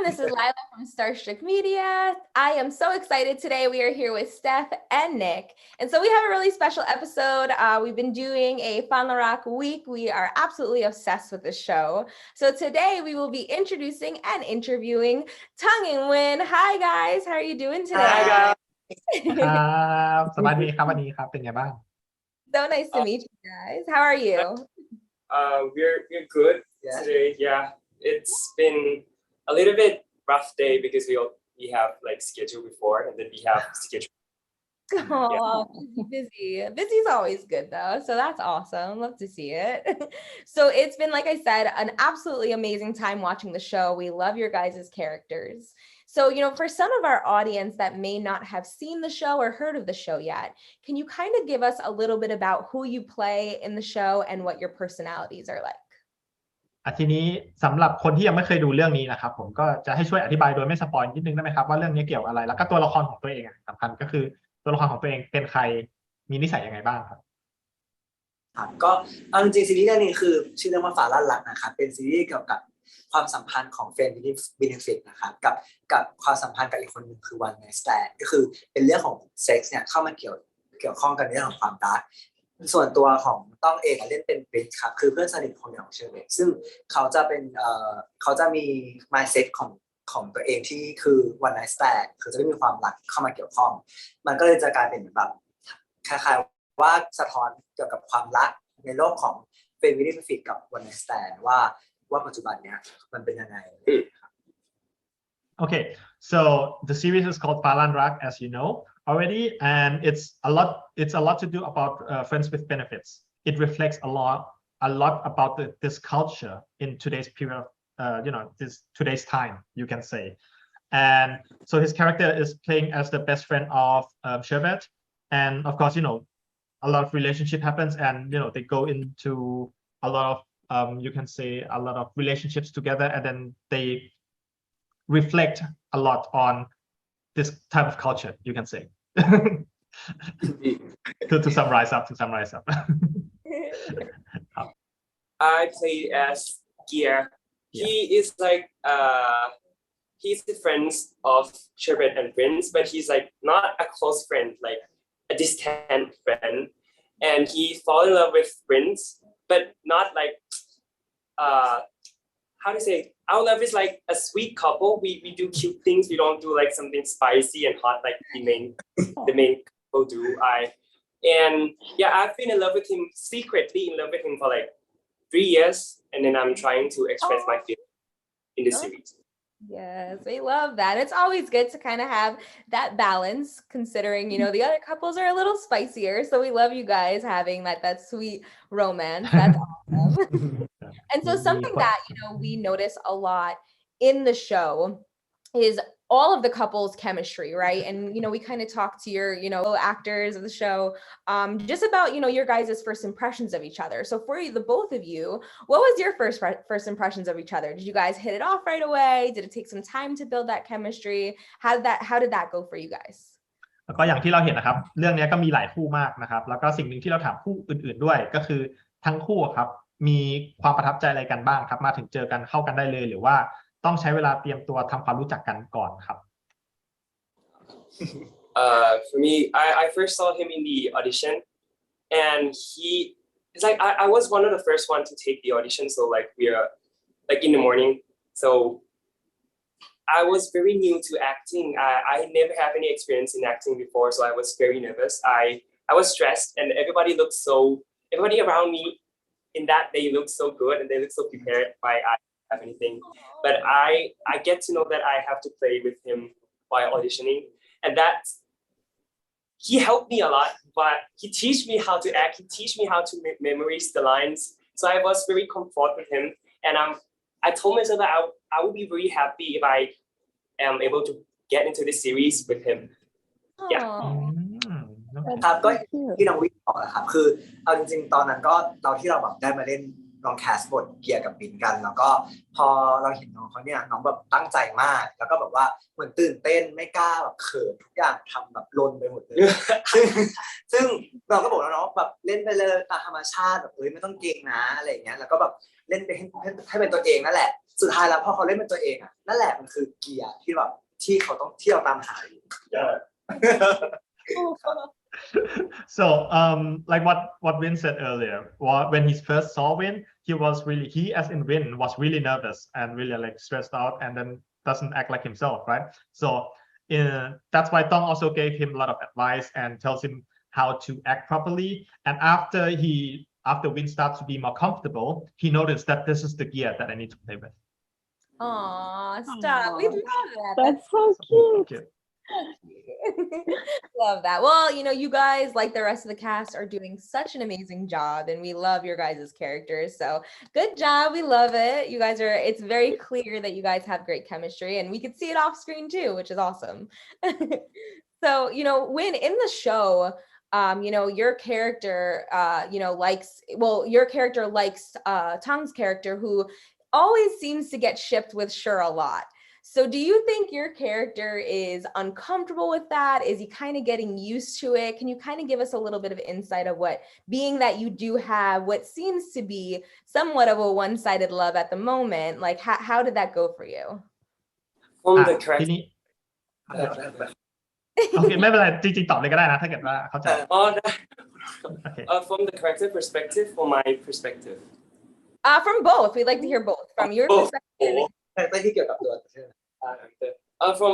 This is Lila from Starstruck Media. I am so excited today. We are here with Steph and Nick. And so we have a really special episode. We've been doing a Fahlanruk week. We are absolutely obsessed with this show. So today we will be introducing and interviewing Tong and Win. Hi guys, how are you doing today? Hi guys. ครับสวัสดีครับวันนี้ครับเป็นไงบ้าง So nice to meet you guys. How are you? We're good today. Yeah, it's been a little bit rough day because we have like schedule before and then we have schedule. Oh, busy. Busy is always good though. So that's awesome. Love to see it. So it's been, like I said, an absolutely amazing time watching the show. We love your guys' characters. So, for some of our audience that may not have seen the show or heard of the show yet, can you kind of give us a little bit about who you play in the show and what your personalities are like? ทีนี้สำหรับคนที่ยังไม่เคยดูเรื่องนี้นะครับผมก็จะให้ช่วยอธิบายโดยไม่สปอยนิดนึงได้ไหมครับว่าเรื่องนี้เกี่ยวอะไรแล้วก็ตัวละครของตัวเองสำคัญก็คือตัวละครของตัวเองเป็นใครมีนิสัยยังไงบ้างครับก็เอาจริงๆซีรีส์เรื่องนี้คือชื่อเรื่องว่าฝาลั่นรักนะครับเป็นซีรีส์เกี่ยวกับความสัมพันธ์ของเฟรนด์บินฟิตนะครับกับความสัมพันธ์กับอีกคนหนึ่งคือวันไนท์สแตนด์ก็คือเป็นเรื่องของเซ็กส์เนี่ยเข้ามาเกี่ยวข้องกันในเรื่องของความรักส่วนตัวของต้องเอกเล่นเป็นบริดครับคือเพื่อนสนิทคนหนึ่งของเชอร์เบตซึ่งเขาจะมี mindset ของตัวเองที่คือวันไนท์สแตนด์คือจะไม่มีความรักเข้ามาเกี่ยวข้องมันก็เลยจะกลายเป็นแบบคล้ายๆว่าสะท้อนเกี่ยวกับความรักในโลกของเฟรนด์บินฟิตกับวันไนท์สแตนด์ว่าปัจจุบันเนี้ยมันเป็นยังไง Okay, so the series is called Fahlanruk, as you know already, and it's a lot to do about friends with benefits. It reflects a lot about this culture in today's period, today's time, you can say. And so his character is playing as the best friend of Sherbet, and of course, a lot of relationship happens, and they go into a lot of you can say a lot of relationships together, and then they reflect a lot on this type of culture, you can say. to summarize up. I play as Gia. He is like he's the friends of Sherbet and Prince, but he's like not a close friend, like a distant friend, and he fall in love with Prince, but not like how to say, our love is like a sweet couple. We do cute things. We don't do like something spicy and hot like the main couple do. I've been in love with him, secretly in love with him for like 3 years, and then I'm trying to express my feelings in the series. Yes, we love that. It's always good to kind of have that balance, considering, the other couples are a little spicier. So we love you guys having that sweet romance. That's awesome. And so something that, we notice a lot in the show is all of the couples' chemistry, right? And, we kind of talk to your, actors of the show, just about, your guys' first impressions of each other. So for the both of you, what was your first impressions of each other? Did you guys hit it off right away? Did it take some time to build that chemistry? How did that go for you guys? แล้วก็อย่างที่เราเห็นนะครับเรื่องนี้ก็มีหลายคู่มากนะครับแล้วก็สิ่งหนึ่งที่เราถามคู่อื่นๆด้วยก็คือทั้งคู่ครับมีความประทับใจอะไรกันบ้างครับมาถึงเจอกันเข้ากันได้เลยหรือว่าต้องใช้เวลาเตรียมตัวทำความรู้จักกันก่อนครับ For me, I first saw him in the audition, and it's like I was one of the first one to take the audition. So like we are like in the morning. So I was very new to acting. I never had any experience in acting before, so I was very nervous. I was stressed, and everybody around me in that they look so good and they look so prepared by I have anything. But I get to know that I have to play with him while auditioning, and that he helped me a lot. But he teach me how to act. He teach me how to memorize the lines. So I was very comfortable with him, and I told myself that I would be very happy if I am able to get into this series with him. Yeah. ครับก็ที่น้องวิทย์บอกนะครับคือเอาจริงๆตอนนั้นก็ที่เราแบบได้มาเล่นลองแคสบทเกียร์กับบินกันแล้วก็พอเราเห็นน้องเขาเนี่ยน้องแบบตั้งใจมากแล้วก็แบบว่าเหมือนตื่นเต้นไม่กล้าแบบเขินทุกอย่างทำแบบลนไปหมดเลย ซึ่งเราก็บอกแล้วเนาะแบบเล่นไปเลยตามธรรมชาติแบบไม่ต้องเก่งนะอะไรอย่างเงี้ยแล้วก็แบบเล่นไปให้เป็นตัวเองนั่นแหละสุดท้ายแล้วพอเขาเล่นเป็นตัวเองอ่ะนั่นแหละมันคือเกียร์ที่แบบที่เราตามหาอยู่ So like what Win said earlier, when he first saw Win, he as in Win was really nervous and really like stressed out and then doesn't act like himself, right? So that's why Tong also gave him a lot of advice and tells him how to act properly. And after Win starts to be more comfortable, he noticed that this is the gear that I need to play with. Aw, stop. We love that. That's so cute. Okay. Love that. Well, you guys, like the rest of the cast, are doing such an amazing job, and we love your guys' characters. So good job. We love it. You guys it's very clear that you guys have great chemistry, and we could see it off screen too, which is awesome. So, Win, in the show, your character, your character likes Tong's character, who always seems to get shipped with Sure a lot. So do you think your character is uncomfortable with that? Is he kind of getting used to it? Can you kind of give us a little bit of insight of what, being that you do have what seems to be somewhat of a one-sided love at the moment, like how did that go for you? From the ที character นี้ โอเคไม่เป็นไรจริงๆตอบเลยก็ได้นะถ้าเกิดว่าเข้าใจ Okay. From the character perspective or my perspective? From both. We'd like to hear both. From your perspective. ไม่ที่เกี่ยวกับตัวใช่ไหม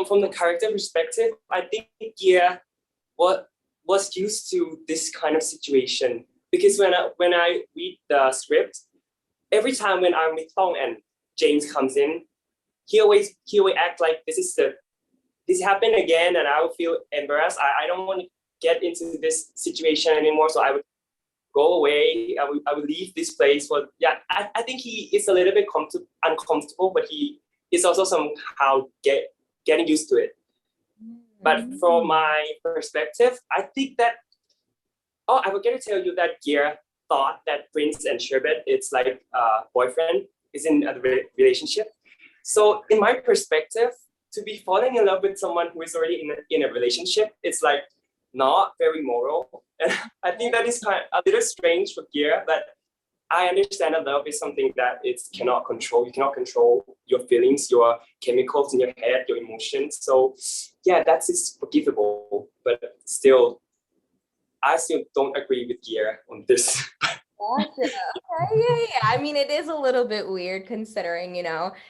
From the character perspective, I think Gia was used to this kind of situation because when I read the script, every time when I'm with Tong and James comes in, he always act like this happened again, and I would feel embarrassed. I don't want to get into this situation anymore, so I would go away. I would leave this place. But yeah, I think he is a little bit uncomfortable, but he is also somehow getting used to it. But from my perspective, I think that I forgot to tell you that Gia thought that Prince and Sherbet, it's like boyfriend is in a relationship. So in my perspective, to be falling in love with someone who is already in a relationship, it's like not very moral. And I think that is kind of a little strange for Gia, but I understand that love is something that it cannot control. You cannot control your feelings, your chemicals in your head, your emotions. So yeah, that is forgivable. But still, I still don't agree with Gia on this. Gotcha. Okay, yeah. I mean, it is a little bit weird considering,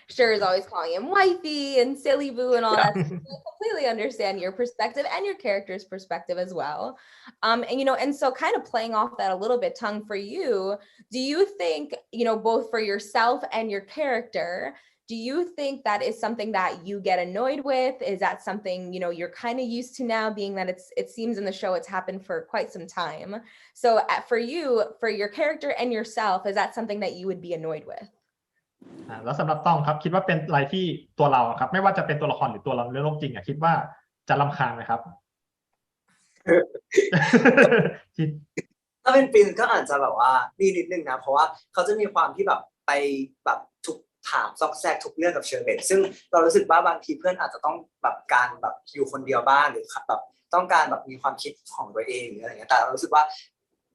Sure is always calling him wifey and silly boo and all that. So I completely understand your perspective and your character's perspective as well. And so kind of playing off that a little bit, Tong, for you, do you think, both for yourself and your character, do you think that is something that you get annoyed with? Is that something, you're kind of used to now, being that it seems in the show it's happened for quite some time? So for you, for your character and yourself, is that something that you would be annoyed with? แล้วสำหรับต้องครับคิดว่าเป็นอะไรที่ตัวเราครับไม่ว่าจะเป็นตัวละครหรือตัวเราในโลกจริงคิดว่าจะรำคาญไหมครับ ถ้าเป็นปรินก็อาจจะแบบว่ามีนิดนึงนะเพราะว่าเขาจะมีความที่แบบไปแบบทุกถามซอกแซกทุกเรื่องกับเชอร์เบตซึ่งเรารู้สึกว่าบางทีเพื่อนอาจจะต้องแบบการแบบอยู่คนเดียวบ้างหรือแบบต้องการแบบมีความคิดของตัวเองหรืออะไรเงี้ยแต่เรารู้สึกว่า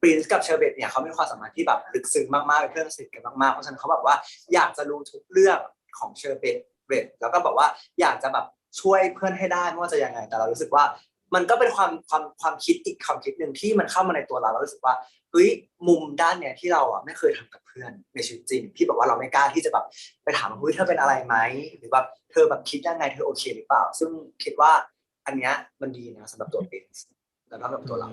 ปรินกับเชอร์เบตเนี่ยเขามีความสัมพันธ์ที่แบบลึกซึ้งมากๆเป็นเพื่อนสนิทกันมากๆเพราะฉะนั้นเขาแบบว่าอยากจะรู้ทุกเรื่องของเชอร์เบตแล้วก็แบบว่าอยากจะแบบช่วยเพื่อนให้ได้ไม่ว่าจะยังไงแต่เรารู้สึกว่ามันก็เป็นความคิดอีกความคิดหนึ่งที่มันเข้ามาในตัวเรารู้สึกว่าเฮ้ยมุมด้านเนี้ยที่เราอ่ะไม่เคยทำกับเพื่อนในชีวิตจริงที่แบบว่าเราไม่กล้าที่จะแบบไปถามเฮ้ยเธอเป็นอะไรไหมหรือแบบเธอแบบคิดยังไงเธอโอเคหรือเปล่าซึ่งคิดว่าอันเนี้ยมันดีนะสำหรับตัวเป็นแล้วก็แบบตัวเรา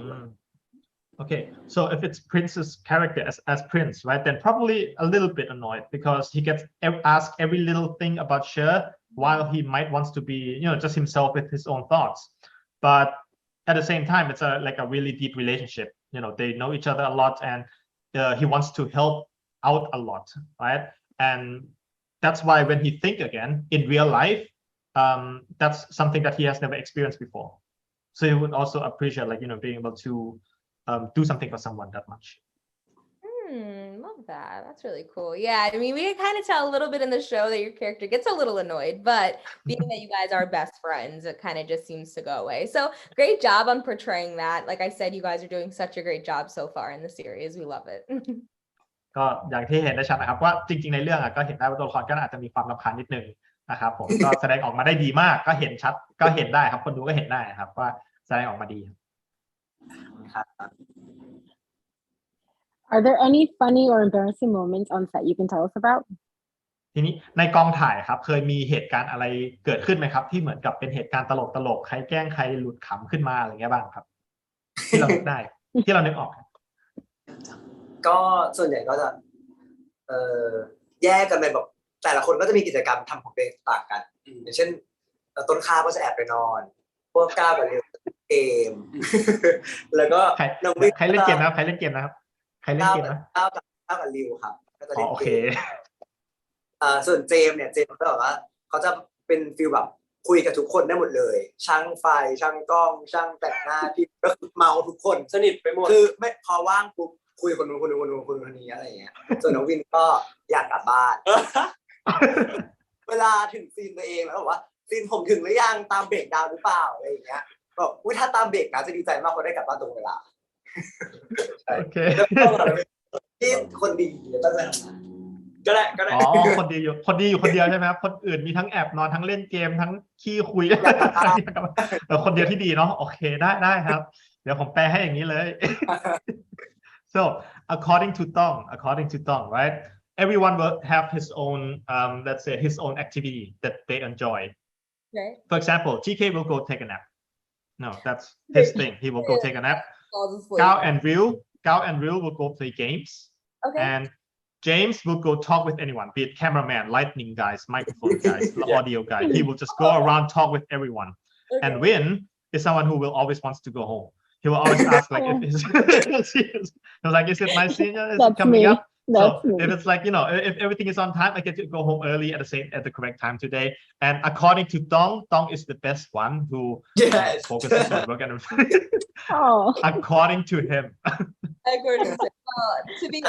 Okay, so if it's Prince's character as Prince, right, then probably a little bit annoyed because he gets asked every little thing about Cher while he might wants to be, just himself with his own thoughts. But at the same time, it's like a really deep relationship. They know each other a lot, and he wants to help out a lot, right? And that's why when he think again in real life, that's something that he has never experienced before. So he would also appreciate, being able to do something for someone that much. Love that. That's really cool. Yeah, I mean, we can kind of tell a little bit in the show that your character gets a little annoyed, but being that you guys are best friends, it kind of just seems to go away. So great job on portraying that. Like I said, you guys are doing such a great job so far in the series. We love it. ก็อย่างที่เห็นได้ชัดนะครับว่าจริงๆในเรื่องก็เห็นได้ว่าตัวละครก็อาจจะมีความรำคาญนิดนึงนะครับผมก็แสดงออกมาได้ดีมากก็เห็นชัดก็เห็นได้ครับคนดูก็เห็นได้ครับว่าแสดงออกมาดี Are there any funny or embarrassing moments on set you can tell us about? ทีนี้ในกองถ่ายครับเคยมีเหตุการณ์อะไรเกิดขึ้นไหมครับที่เหมือนกับเป็นเหตุการณ์ตลกๆใครแกล้งใครหลุดขำขึ้นมาอะไรเงี้ยบ้างครับที่เรานึกได้ที่เรานึกออกก็ส่วนใหญ่ก็จะแยกกันไปแบบแต่ละคนก็จะมีกิจกรรมทำของตัวเองต่างกันอย่างเช่นต้นข้าวก็จะแอบไปนอนพวกก้าวกับเรียนเกมแล้วก็ใครเล่นเกมนะครับใครเล่นเกมนะครับใครเล่นเกมนะก้าวกับริวครับก็จะเล่นเกม ส่วนเจมเนี่ยเจมก็แบบว่าเขาจะเป็นฟีลแบบคุยกับทุกคนได้หมดเลยช่างไฟช่างกล้องช่างแต่งหน้าพี่ก็เมาทุกคนสนิทไปหมดคือไม่พอว่างปุ๊บคุยคนนู้นคนนี้อะไรอย่างเงี้ยส่วนน้องวินก็อยากกลับบ้าน เวลาถึงซีนตัวเองแล้วบอกว่าซีนผมถึงหรือยังตามเบรกดาวหรือเปล่าอะไรอย่างเงี้ยบอกอุ้ยถ้าตามเบรกนะจะดีใจมากคนได้กลับบ้านตรงเวลาโอเคที่คนดีต้องไปทำงานก็ได้อ๋อคนดีอยู่คนเดียวใช่ไหมครับคนอื่นมีทั้งแอบนอนทั้งเล่นเกมทั้งขี้คุยแต่คนเดียวที่ดีเนาะโอเคได้ครับเดี๋ยวผมแปลให้อย่างนี้เลย so according to Tong right everyone will have his own let's say his own activity that they enjoy Okay. For example TK will go take a nap no that's his thing he will go take a nap Gao and Ril will go play games and James will go talk with anyone, be it cameraman, lightning guys, microphone guys, audio guy. He will just go around, talk with everyone. Okay. And Win is someone who will always wants to go home. He will always ask like, is it my scene? Is it coming up? So if it's like, if everything is on time, I get to go home early at the correct time today. And according to Tong is the best one who focuses on work and everything. According to him. To be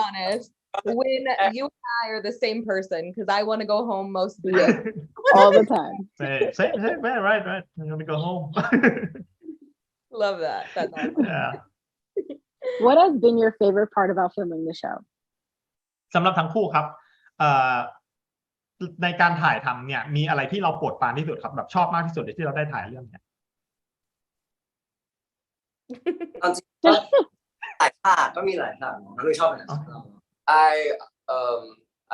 honest, when you and I are the same person, because I want to go home most of the day. All the time. Same, right. I'm gonna go home. Love that. That's awesome. Yeah. What has been your favorite part about filming the show? สำหรับทั้งคู่ครับในการถ่ายทำเนี่ยมีอะไรที่เราโปรดปรานที่สุดครับแบบชอบมากที่สุดที่เราได้ถ่ายเรื่องเนี้ยหลายฉากก็มีหลายฉากน้องชอบไหม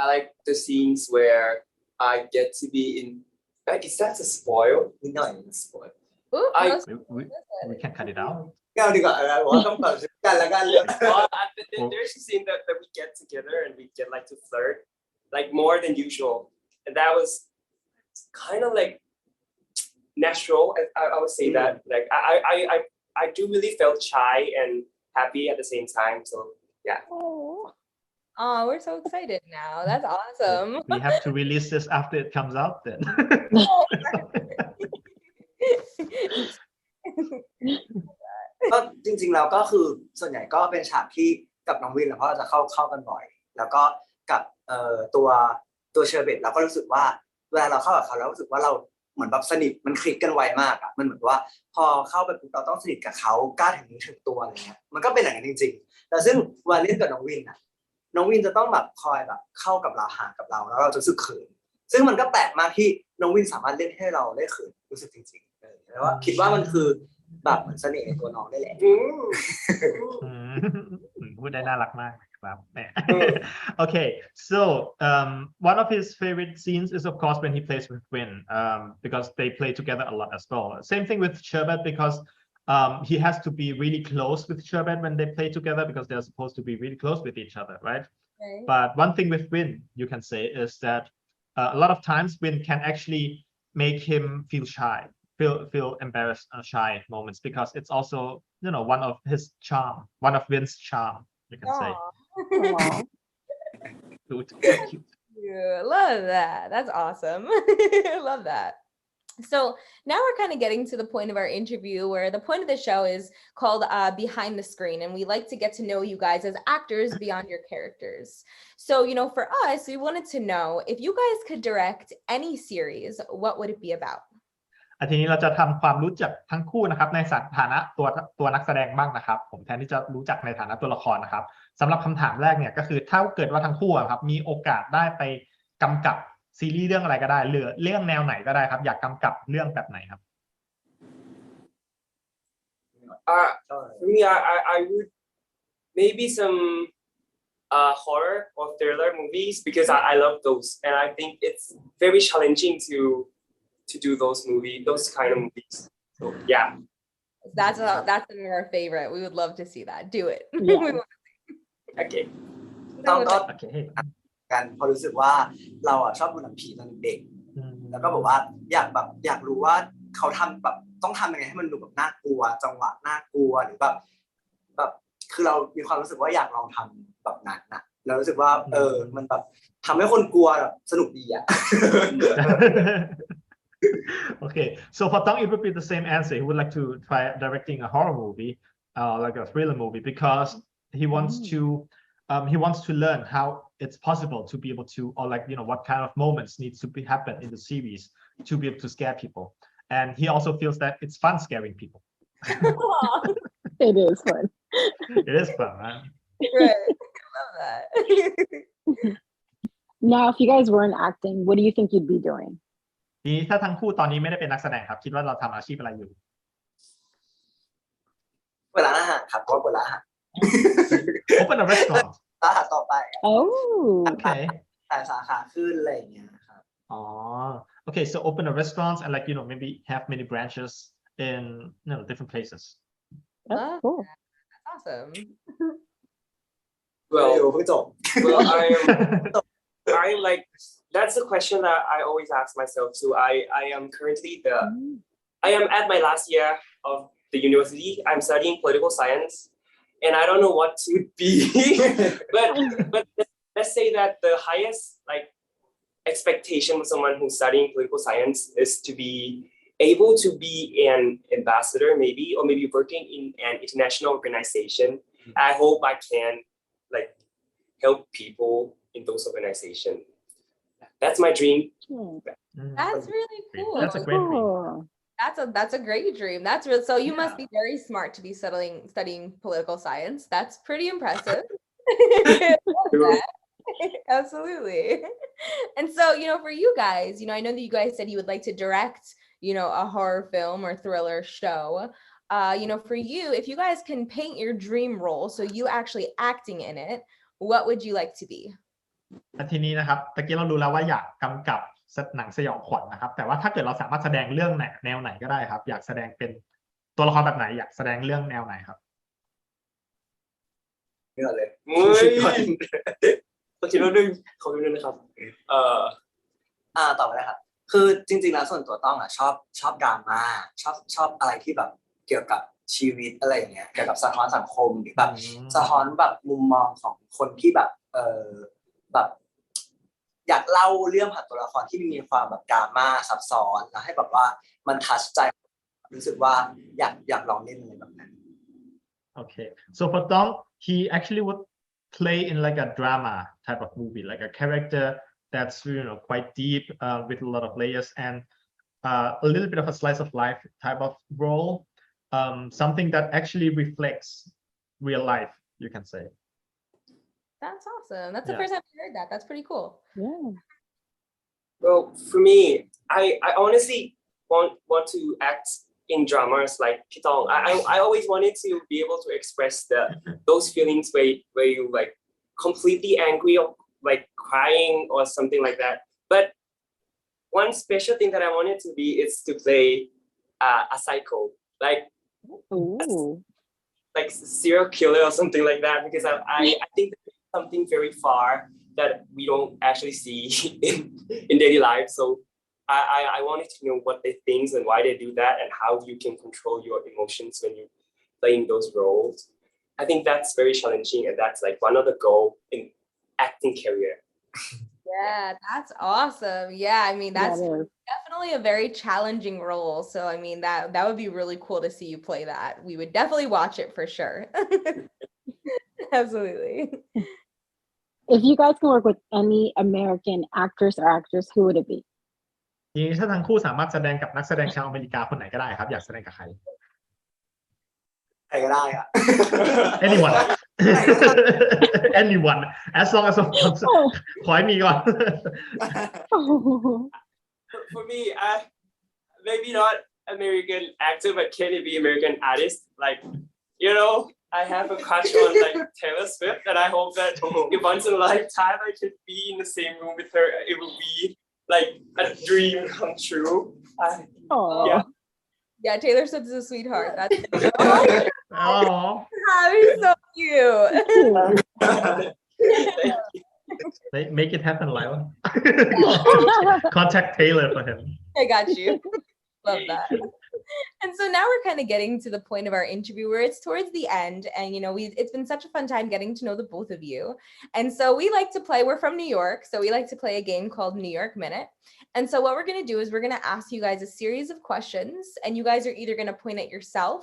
I like the scenes where I get to be in. Is that a spoil? นิดหน่อยspoil. We can cut it out. ไม่เอาดีกว่าว่าต้องแบบกันละกันเรื่อง There's a scene that we get together and we get like to flirt like more than usual, and that was kind of like natural. I would say that like I do really felt shy and happy at the same time. So yeah. Oh, we're so excited now. That's awesome. We have to release this after it comes out then. ก็จริงๆแล้วก็คือส่วนใหญ่ก็เป็นฉากที่กับน้องวินเพราะเราจะเข้ากันบ่อยแล้วก็กับตัวเชอร์เบตเราก็รู้สึกว่าเวลาเราเข้ากับเขาเรารู้สึกว่าเราเหมือนแบบสนิทมันคลิกกันไวมากอ่ะมันเหมือนว่าพอเข้าไปปุ๊บเราต้องสนิทกับเขากล้าถึงตัวอะไรเงี้ยมันก็เป็นอย่างนั้นจริงๆแต่ซึ่งเวลาเล่นกับน้องวินอ่ะน้องวินจะต้องแบบคอยแบบเข้ากับเราหากับเราแล้วเราจะรู้สึกเขินซึ่งมันก็แปลกมากที่น้องวินสามารถเล่นให้เราได้เขินรู้สึกจริงๆแล้วว่าคิดว่ามันคือแบบเหมือนเสน่ห์ในตัวน้องได้แหละพูดได้น่ารักมากครับ Okay, so one of his favorite scenes is of course when he plays with Win, because they play together a lot as well. Same thing with Sherbet because he has to be really close with Sherbet when they play together because they're supposed to be really close with each other, right? Okay. But one thing with Win you can say is that a lot of times Win can actually make him feel shy. Feel embarrassed or shy moments because it's also one of his charm, one of Win's charm, you can say. Cute. Yeah, love that. That's awesome. Love that. So now we're kind of getting to the point of our interview where the point of the show is called Behind the Screen. And we like to get to know you guys as actors beyond your characters. So, for us, we wanted to know if you guys could direct any series, what would it be about? ทีนี้เราจะทำความรู้จักทั้งคู่นะครับในฐานะตัวนักแสดงบ้างนะครับผมแทนที่จะรู้จักในฐานะตัวละครนะครับสำหรับคำถามแรกเนี่ยก็คือถ้าเกิดว่าทั้งคู่ครับมีโอกาสได้ไปกำกับซีรีส์เรื่องอะไรก็ได้หรือเรื่องแนวไหนก็ได้ครับอยากกำกับเรื่องแบบไหนครับ For me, I would maybe some horror or thriller movies because I love those, and I think it's very challenging to do those kind of movies. So yeah, That's our favorite. We would love to see that. Do it. Yeah. okay. ต้องก็ โอเค กันเพราะรู้สึกว่าเราอ่ะชอบดูหนังผีตอนเด็กแล้วก็บอกว่าอยากรู้ว่าเขาทำแบบต้องทำยังไงให้มันดูแบบน่ากลัวจังหวะน่ากลัวหรือแบบคือเรามีความรู้สึกว่าอยากลองทำแบบนั้นนะแล้วรู้สึกว่ามันแบบทำให้คนกลัวแบบสนุกดีอ่ะ Okay, so for Tong, it would be the same answer. He would like to try directing a horror movie, like a thriller movie, because he wants to learn how it's possible to be able to, or like what kind of moments needs to happen in the series to be able to scare people. And he also feels that it's fun scaring people. It is fun. It is fun, right? Right. I love that. Now, if you guys weren't acting, what do you think you'd be doing? ทีนี้ถ้าทั้งคู่ตอนนี้ไม่ได้เป็นนักแสดงครับคิดว่าเราทำอาชีพอะไรอยู่ เปิดร้านอาหารครับเพราะว่าเปิดร้านอาหาร Open a restaurant. ร้านอาหารต่อไป Oh, Okay. แต่สาขาขึ้นอะไรอย่างเงี้ยครับ Okay, so open a restaurant and maybe have many branches in different places. that's cool. That's awesome. Well, เพิ่งจบ well, I like that's the question that I always ask myself too. I am currently I am at my last year of the university. I'm studying political science, and I don't know what to be. but let's say that the highest expectation with someone who's studying political science is to be able to be an ambassador, maybe, or maybe working in an international organization. I hope I can help people in those organizations. That's my dream. That's really cool. That's a great dream. Cool. That's a great dream. That's real. So you must be very smart to be studying political science. That's pretty impressive. Absolutely. And so, for you guys, I know that you guys said you would like to direct, a horror film or thriller show. For you, if you guys can paint your dream role, so you actually acting in it, what would you like to be? ทีนี้นะครับตะกี้เรารู้แล้วว่าอยากกำกับหนังสยองขวัญนะครับแต่ว่าถ้าเกิดเราสามารถแสดงเรื่องแนวไหนก็ได้ครับอยากแสดงเป็นตัวละครแบบไหนอยากแสดงเรื่องแนวไหนครับ นี่ก่อนเลย คิดว่าด้วยเขาเป็นนะครับต่อไปเลยครับคือจริงๆแล้วส่วนตัวต้องชอบดราม่าชอบอะไรที่แบบเกี่ยวกับชีวิตอะไรอย่างเงี้ยเกี่ยวกับสะท้อนสังคมหรือแบบสะท้อนแบบมุมมองของคนที่แบบแบบอยากเล่าเรื่องผ่านตัวละครที่มีความแบบดราม่าซับซ้อนแล้วให้แบบว่ามันทัชใจรู้สึกว่าอยากลองเล่นอะไรแบบนั้น Okay, so for Tom, he actually would play in like a drama type of movie, like a character that's quite deep with a lot of layers and a little bit of a slice of life type of role, something that actually reflects real life, you can say. That's awesome. That's the first time I heard that. That's pretty cool. Yeah. Well, for me, I honestly want to act in dramas like Pitong. I always wanted to be able to express those feelings where you completely angry or crying or something like that. But one special thing that I wanted to be is to play a psycho, Ooh. like serial killer or something like that, because I think there's something very far that we don't actually see in daily life. So I wanted to know what they think and why they do that and how you can control your emotions when you're playing those roles. I think that's very challenging, and that's one of the goals in acting career. Yeah, that's awesome. Yeah, I mean, that's That is. definitely a very challenging role. So I mean that would be really cool to see you play that. We would definitely watch it for sure. Absolutely. If you guys can work with any American actress or actress, who would it be? ทีนี้ถ้าทั้งคู่สามารถแสดงกับนักแสดงชาวอเมริกาคนไหนก็ได้ครับอยากแสดงกับใคร ใครก็ได้อะ anyone anyone as long as ขอให้มีก่อน For me, maybe not American actor, but can it be American artist? Like, you know, I have a crush on like Taylor Swift, and I hope that if once in a lifetime I could be in the same room with her, it will be like a dream come true. Oh. Yeah, Taylor Swift is a sweetheart. That's oh he's so cute. make it happen Lila contact Taylor for him I got you. Love that. And so now we're kind of getting to the point of our interview where it's towards the end, and you know, it's been such a fun time getting to know the both of you. And so we like to play, we're from New York, so we like to play a game called New York Minute. And so what we're going to do is we're going to ask you guys a series of questions, and you guys are either going to point at yourself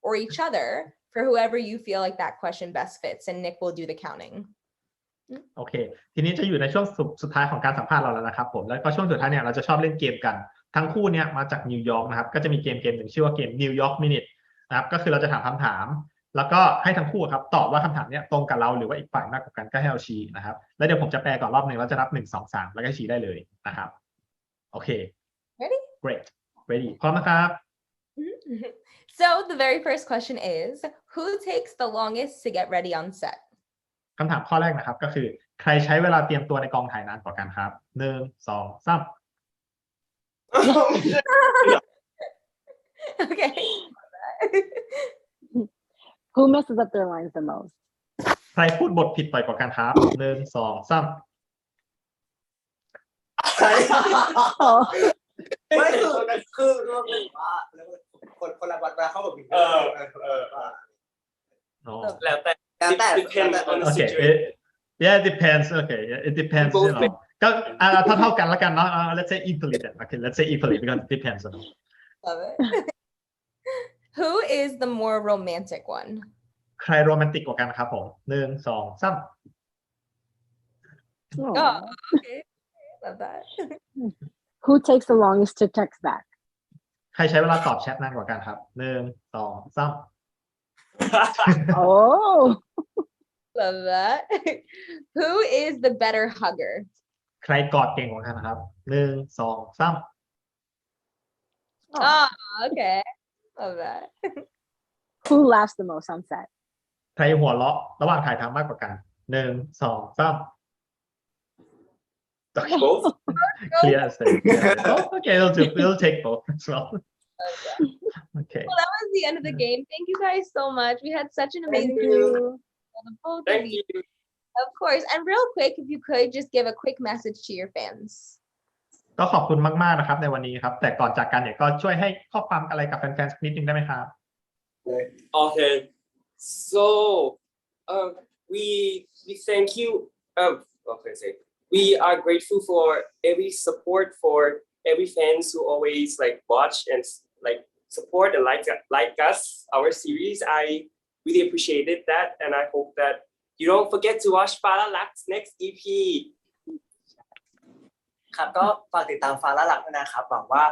or each other for whoever you feel like that question best fits, and Nick will do the counting. โอเคทีนี้จะอยู่ในช่วงสุดท้ายของการสัมภาษณ์เราแล้วนะครับผมแล้วก็ช่วงสุดท้ายเนี่ยเราจะชอบเล่นเกมกันทั้งคู่เนี่ยมาจากนิวยอร์กนะครับก็จะมีเกมหนึ่งชื่อว่าเกม New York Minute นะครับก็คือเราจะถามคำถามแล้วก็ให้ทั้งคู่ครับตอบว่าคำถามเนี้ยตรงกับเราหรือว่าอีกฝ่ายมากกว่ากันก็ให้เราชี้นะครับแล้วเดี๋ยวผมจะแปลก่อนรอบหนึ่งแล้วจะนับ1 2 3แล้วก็ชี้ได้เลยนะครับโอเค Ready? Great ready พร้อมนะครับ So the very first question is, who takes the longest to get ready on set? คำถามข้อแรกนะครับก็คือใครใช้เวลาเตรียมตัวในกองถ่ายนานกว่ากันครับ1 2 3 Okay. Who messes up their lines the most? ใครพูดบทผิดบ่อยกว่ากันครับ1 2 3 Oh. ไม่คือเราเป็นว่าคนละวัดเวลาเขาแบบแล้วแต่ depends on the Okay situation. yeah it depends okay yeah, it depends you know ก็เท่ากันแล้วกันเนาะlet's say equally then okay let's say equally because it depends on Love it. Who is the more romantic one? ใครโรแมนติกกว่ากันครับผม1 2 3 Oh, okay. Love that. Who takes the longest to text back? ใครใช้เวลาตอบแชทนานกว่ากันครับ1 2 3 Oh. Love that. Who is the better hugger? ใครกอดเก่งกว่ากันครับ1 2 3 Oh, okay. Love that. Who laughs the most on set? ใครหัวเราะระหว่างถ่ายทำมากกว่ากัน1 2 3 Both? clear as day yeah. Okay we'll take both as well okay Well, that was the end of the game. Thank you guys so much. We had such an amazing Thank time you. with the both of Thank you. you. Of course. And real quick, if you could just give a quick message to your fans. ก็ขอบคุณมากๆนะครับในวันนี้ครับแต่ก่อนจากกันเนี่ยก็ช่วยให้ข้อความอะไรกับแฟนๆสักนิดนึงได้ไหมครับ Okay. So, we thank you. Okay, say we are grateful for every support for every fans who always like watch and like support and like us our series. I really appreciated that, and I hope that you don't forget to watch Fahlanruk's next EP. ครับก็ฝากติดตามฟ้าละลักด้วยนะครับหวังว่า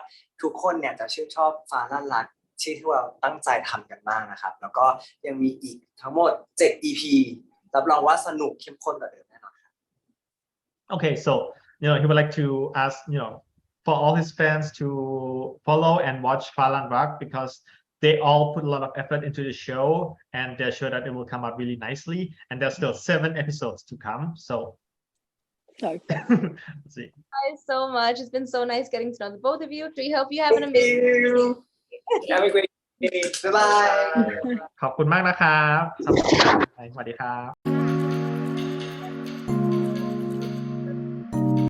ทุกคนเนี่ยจะชื่นชอบฟ้าละลักที่เราตั้งใจทำกันมากนะครับแล้วก็ยังมีอีกทั้งหมด7 EP รับรองว่าสนุกเข้มข้นกว่าเดิมแน่นอน Okay, so he would like to ask for all his fans to follow and watch Fahlanruk because they all put a lot of effort into the show and they're sure that it will come out really nicely and there's still 7 episodes to come so Okay. let's see. Guys, so much. It's been so nice getting to know the both of you. We hope you have an amazing Have a great day. Bye bye. ขอบคุณมากนะครับสวัสดีครับ